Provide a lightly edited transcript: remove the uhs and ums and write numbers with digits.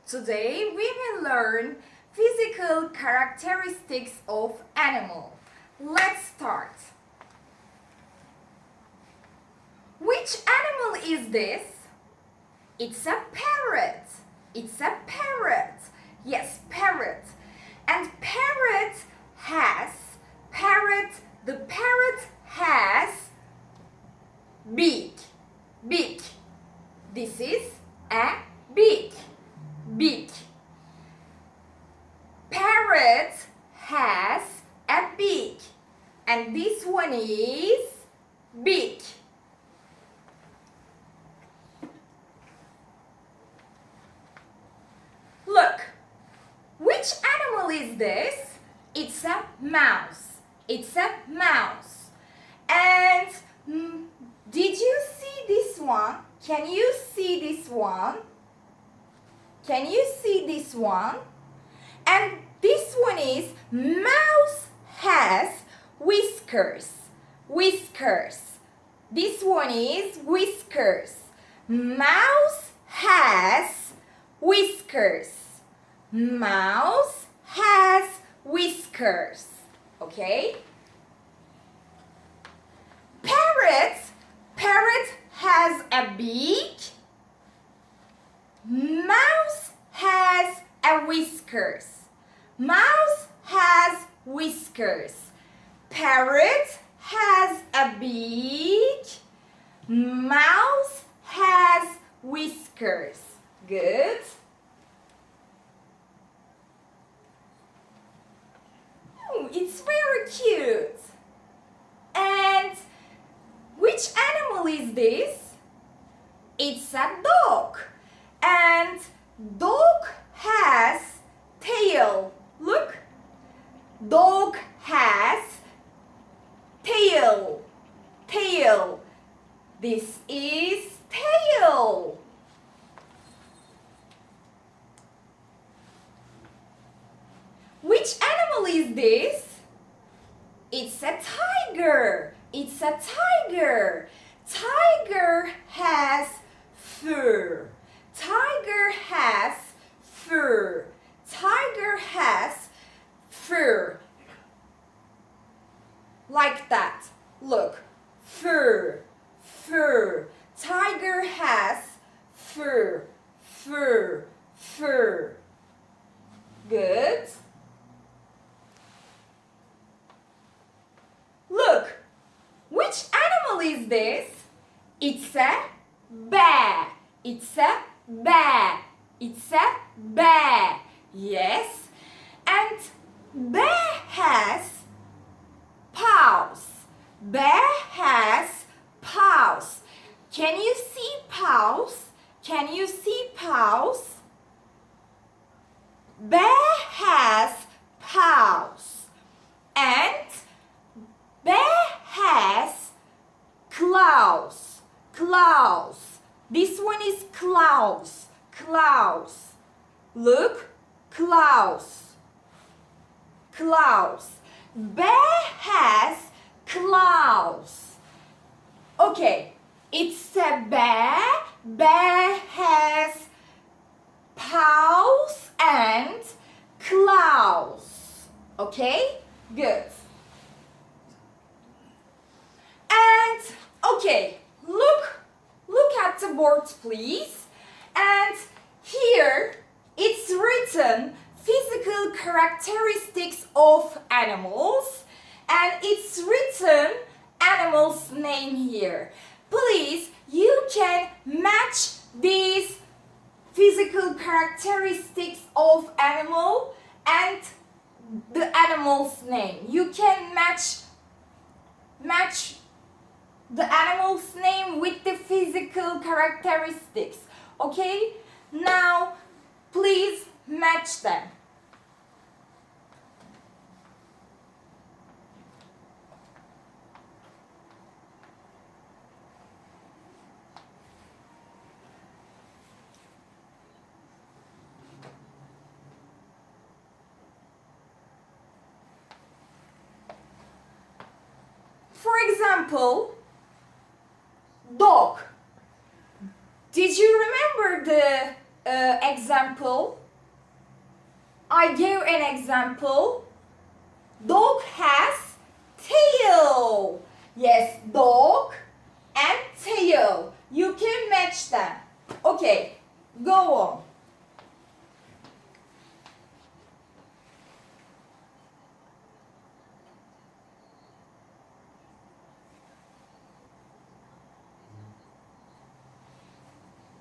Today we will learn physical characteristics of animal. Let's start. Which animal is this? It's a parrot. It's a parrot. Yes, parrot. And the parrot has beak. Beak. This is a beak. Beak. Parrot has a beak. And this one is beak. Look, which animal is this? It's a mouse. It's a mouse. And did you see this one? Can you see this one? Can you see this one? And this one is mouse has whiskers. Whiskers. This one is whiskers. Mouse has whiskers. Mouse has whiskers. Okay? Parrot has a beak. Mouse has a whiskers. Mouse has whiskers. Parrot has a beak. Mouse has whiskers. Good. It's very cute. And which animal is this? It's a dog. And dog has tail. Look. Dog has tail. Tail. This is tail. Which animal is this? It's a tiger. It's a tiger. Tiger has fur. Tiger has fur. Tiger has fur. Like that. Look. Fur. Fur. Tiger has fur. Fur. Fur. Good. Look. Which animal is this? It's a bear. It's a bear. It's a bear. Yes. And bear has paws. Bear has paws. Can you see paws? Can you see paws? Bear has paws. And bear has claws. Claws. This one is claws. Claws. Look. Claws. Claws. Bear has claws. Okay. It's a bear. Bear has paws and claws. Okay? Good. And okay, look at the board, please. And here it's written physical characteristics of animals, and it's written animal's name here. Please, you can match these physical characteristics of animal and the animal's name. You can match the animal's name with the physical characteristics. Okay? Now, please match them. For example, dog. Did you remember example. I gave an example. Dog has tail. Yes, dog and tail. You can match them. Okay, go on.